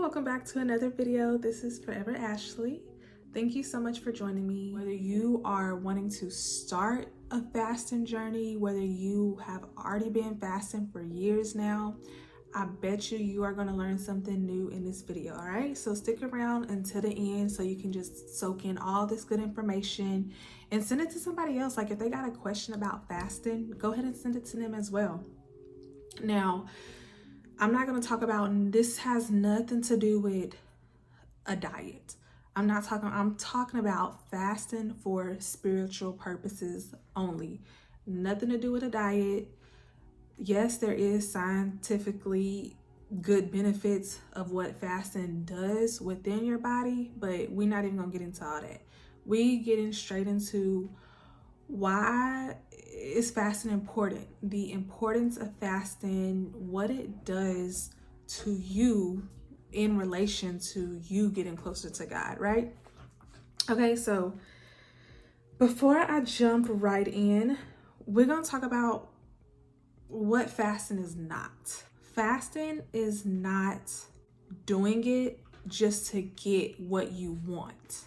welcome back to another video. This is Forever Ashley. Thank you so much for joining me. Whether you are wanting to start a fasting journey, whether you have already been fasting for years now, I bet you are going to learn something new in this video. All right, so stick around until the end so you can just soak in all this good information and send it to somebody else. Like if they got a question about fasting, go ahead and send it to them as well. Now, I'm not going to talk about, this has nothing to do with a diet. I'm talking about fasting for spiritual purposes only. Nothing to do with a diet. Yes, there is scientifically good benefits of what fasting does within your body, but we're not even gonna get into all that. We getting straight into why is fasting important, the importance of fasting, what it does to you in relation to you getting closer to God, right? Okay, so before I jump right in, we're gonna talk about what fasting is not. Fasting is not doing it just to get what you want.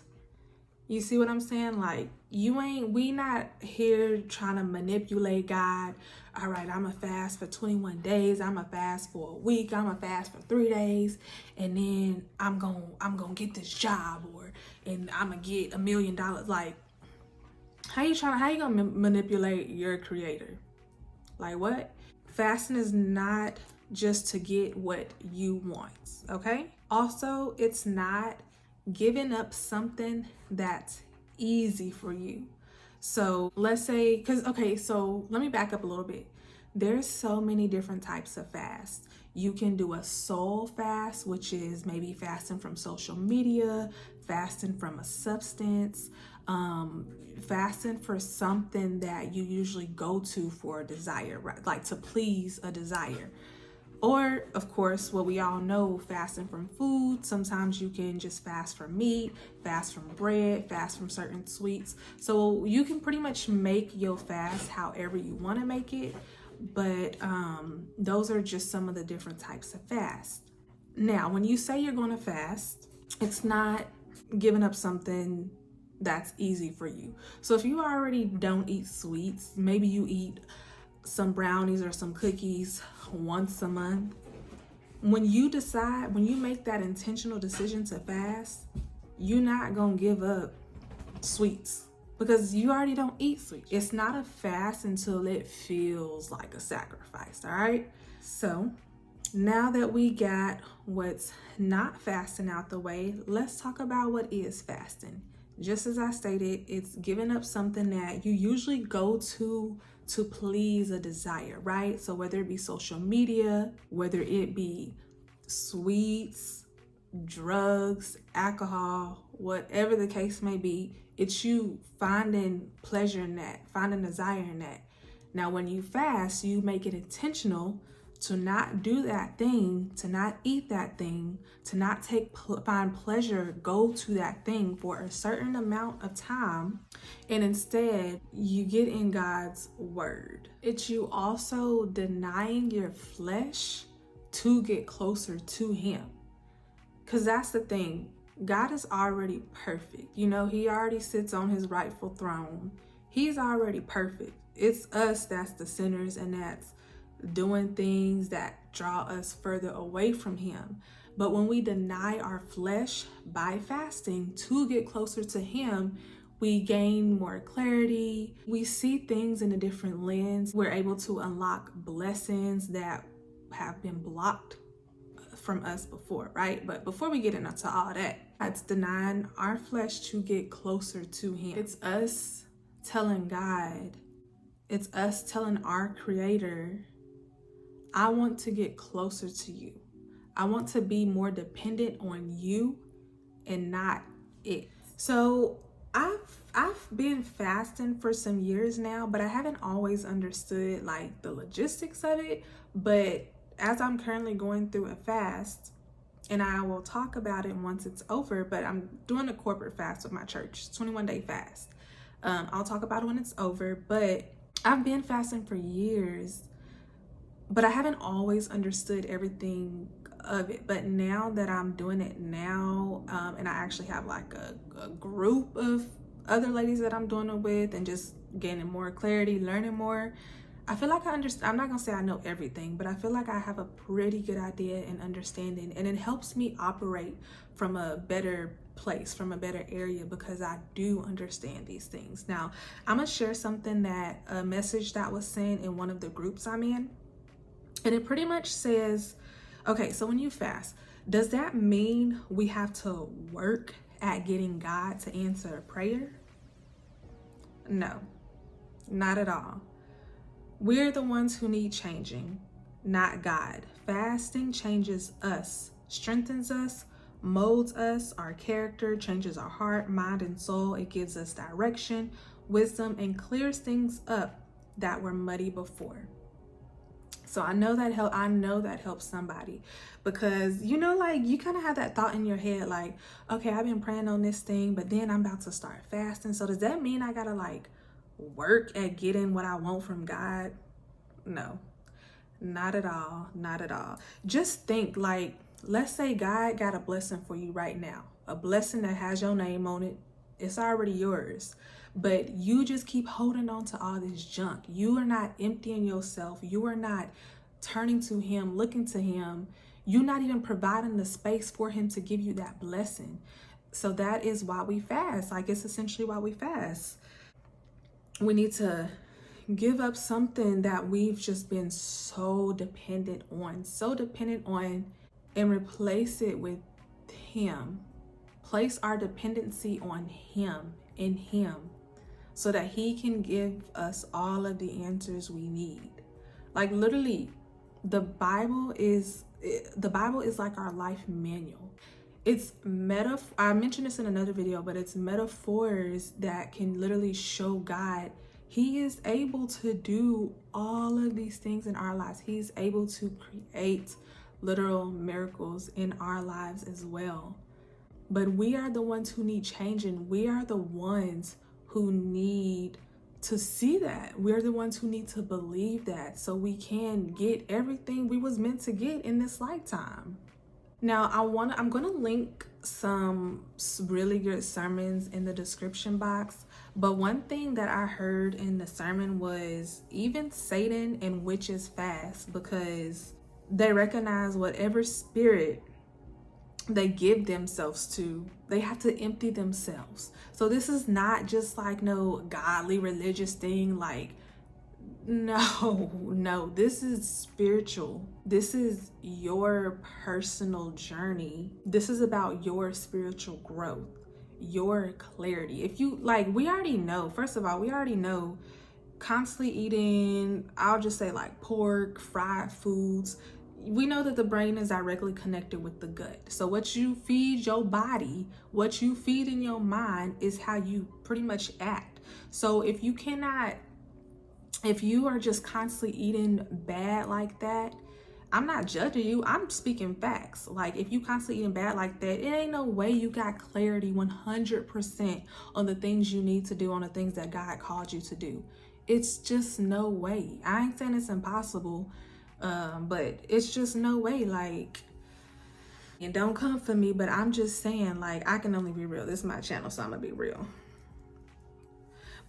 You see what I'm saying? Like, we not here trying to manipulate God. All right, I'm gonna fast for 21 days. I'm gonna fast for a week. I'm gonna fast for 3 days. And then I'm gonna get this job, and I'm gonna get $1 million. Like, how you gonna manipulate your creator? Like what? Fasting is not just to get what you want, okay? Also, it's not giving up something that's easy for you. So let's say, so let me back up a little bit. There's so many different types of fast. You can do a soul fast, which is maybe fasting from social media, fasting from a substance, fasting for something that you usually go to for a desire, right? Like to please a desire. Or, of course, what we all know, fasting from food. Sometimes you can just fast from meat, fast from bread, fast from certain sweets. So you can pretty much make your fast however you want to make it. But those are just some of the different types of fast. Now, when you say you're going to fast, it's not giving up something that's easy for you. So if you already don't eat sweets, maybe you eat some brownies or some cookies once a month. When you make that intentional decision to fast, you're not gonna give up sweets because you already don't eat sweets. It's not a fast until it feels like a sacrifice, all right? So now that we got what's not fasting out the way, let's talk about what is fasting. Just as I stated, it's giving up something that you usually go to please a desire, right? So whether it be social media, whether it be sweets, drugs, alcohol, whatever the case may be, it's you finding pleasure in that, finding desire in that. Now, when you fast, you make it intentional to not do that thing, to not eat that thing, to not find pleasure, go to that thing for a certain amount of time, and instead you get in God's word. It's you also denying your flesh to get closer to Him. Because that's the thing, God is already perfect. You know, He already sits on His rightful throne. He's already perfect. It's us that's the sinners, and that's doing things that draw us further away from Him. But when we deny our flesh by fasting to get closer to Him, we gain more clarity. We see things in a different lens. We're able to unlock blessings that have been blocked from us before, right? But before we get into all that, it's denying our flesh to get closer to Him. It's us telling God, it's us telling our Creator, I want to get closer to you. I want to be more dependent on you and not it. So I've been fasting for some years now, but I haven't always understood like the logistics of it. But as I'm currently going through a fast, and I will talk about it once it's over, but I'm doing a corporate fast with my church, 21-day fast. I'll talk about it when it's over, but I've been fasting for years, but I haven't always understood everything of it. But now that I'm doing it now, and I actually have like a group of other ladies that I'm doing it with, and just gaining more clarity, learning more, I feel like I understand. I'm not gonna say I know everything, but I feel like I have a pretty good idea and understanding, and it helps me operate from a better place, from a better area, because I do understand these things. Now, I'm gonna share a message that was sent in one of the groups I'm in, and it pretty much says, okay, so when you fast, does that mean we have to work at getting God to answer a prayer? No, not at all. We're the ones who need changing, not God. Fasting changes us, strengthens us, molds us, our character, changes our heart, mind, and soul. It gives us direction, wisdom, and clears things up that were muddy before. So I know that helps somebody, because like you kind of have that thought in your head, like, okay, I've been praying on this thing, but then I'm about to start fasting. So does that mean I gotta like work at getting what I want from God? No, not at all. Not at all. Just think, like, let's say God got a blessing for you right now, a blessing that has your name on it. It's already yours, but you just keep holding on to all this junk. You are not emptying yourself. You are not turning to Him, looking to Him. You're not even providing the space for Him to give you that blessing. So that is why we fast. Like, it's essentially why we fast. We need to give up something that we've just been so dependent on, and replace it with Him. Place our dependency on Him, in Him, so that He can give us all of the answers we need. Like, literally, the Bible is like our life manual. It's I mentioned this in another video, but it's metaphors that can literally show God. He is able to do all of these things in our lives. He's able to create literal miracles in our lives as well. But we are the ones who need changing. We are the ones who need to see that. We're the ones who need to believe that, so we can get everything we was meant to get in this lifetime. Now, I'm gonna link some really good sermons in the description box. But one thing that I heard in the sermon was even Satan and witches fast, because they recognize whatever spirit they give themselves to, they have to empty themselves. So this is not just like no godly religious thing, like, no, this is spiritual. This is your personal journey. This is about your spiritual growth, your clarity. If you like, we already know, first of all, constantly eating, I'll just say like pork, fried foods. We know that the brain is directly connected with the gut. So what you feed your body, what you feed in your mind, is how you pretty much act. So if you are just constantly eating bad like that, I'm not judging you. I'm speaking facts. Like, if you constantly eating bad like that, it ain't no way you got clarity 100% on the things you need to do, on the things that God called you to do. It's just no way. I ain't saying it's impossible, but it's just no way. Like, and don't come for me, but I'm just saying, like, I can only be real. This is my channel, so I'm gonna be real.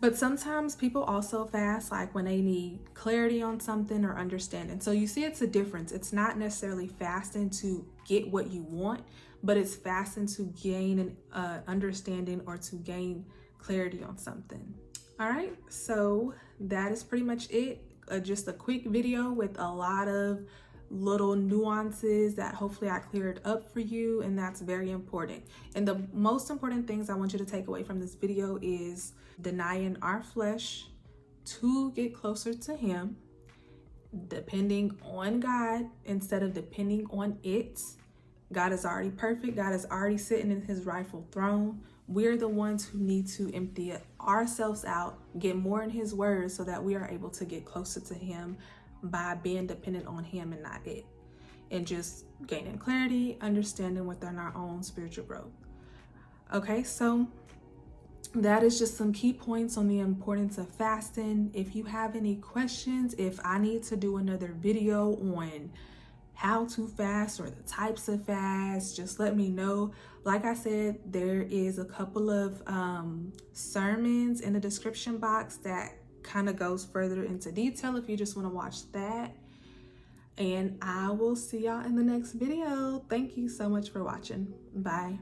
But sometimes people also fast like when they need clarity on something or understanding. So you see, it's a difference. It's not necessarily fasting to get what you want, but it's fasting to gain an understanding or to gain clarity on something. All right, so that is pretty much it. Just a quick video with a lot of little nuances that hopefully I cleared up for you, and that's very important. And the most important things I want you to take away from this video is denying our flesh to get closer to Him, depending on God instead of depending on it. God is already perfect. God is already sitting in His rightful throne. We're the ones who need to empty ourselves out, get more in His word, so that we are able to get closer to Him by being dependent on Him and not it, and just gaining clarity, understanding within our own spiritual growth. Okay, so that is just some key points on the importance of fasting. If you have any questions, if I need to do another video on how to fast or the types of fast, just let me know. Like I said, there is a couple of sermons in the description box that kind of goes further into detail if you just want to watch that. And I will see y'all in the next video. Thank you so much for watching. Bye.